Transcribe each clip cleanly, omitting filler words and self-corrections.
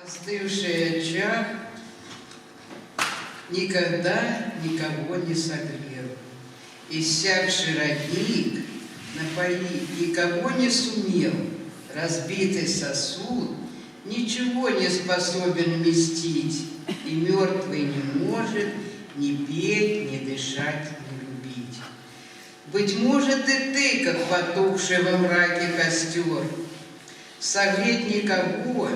Остывший очаг никогда никого не согрел. Иссякший родник напоить никого не сумел. Разбитый сосуд ничего не способен вместить, и мертвый не может ни петь, ни дышать, ни любить. Быть может, и ты, как потухший во мраке костер, согреть никого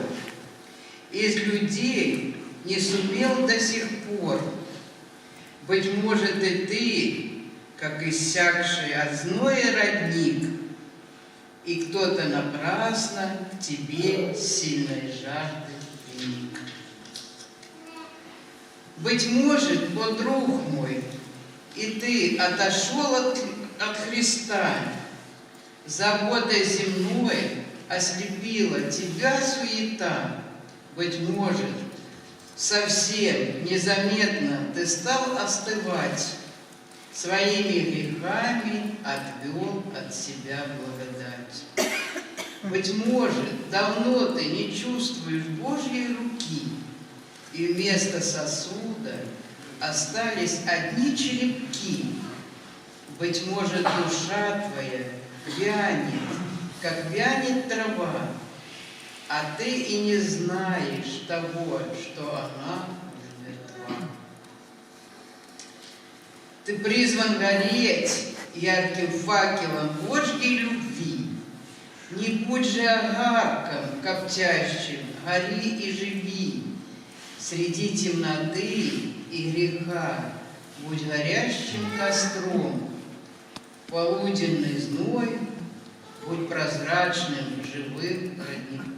из людей не сумел до сих пор. Быть может, и ты, как иссякший от зноя родник, и кто-то напрасно к тебе сильной жажды вник. Быть может, о друг мой, и ты отошел от Христа, заботой земной ослепила тебя суета. Быть может, совсем незаметно ты стал остывать, своими грехами отвел от себя благодать. Быть может, давно ты не чувствуешь Божьей руки, и вместо сосуда остались одни черепки. Быть может, душа твоя вянет, как вянет трава, а ты и не знаешь того, что она уже мертва. Ты призван гореть ярким факелом Божьей любви. Не будь же огарком коптящим, гори и живи. Среди темноты и греха будь горящим костром. Полуденный зной будь прозрачным живым родником.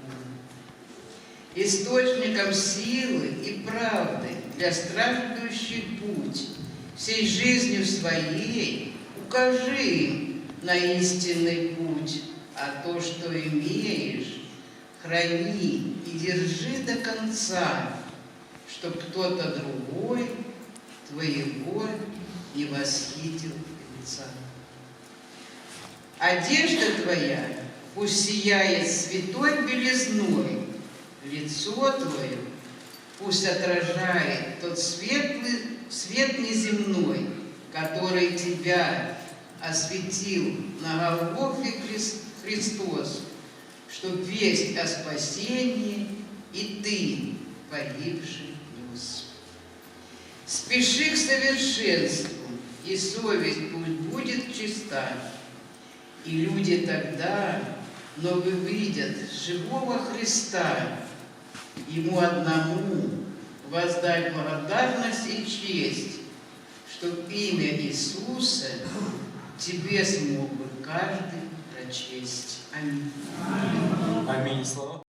Источником силы и правды для страждущих путь, всей жизнью своей укажи им на истинный путь, а то, что имеешь, храни и держи до конца, чтоб кто-то другой твоего не восхитил лица. Одежда твоя пусть сияет святой белизной, лицо твое пусть отражает тот свет неземной, который тебя осветил на Голгофе Христос, чтоб весть о спасении и ты, погибший, нес. Спеши к совершенству, и совесть пусть будет чиста, и люди тогда новый видят живого Христа, Ему одному воздать благодарность и честь, чтоб имя Иисуса тебе смог бы каждый прочесть. Аминь. Аминь. Слава.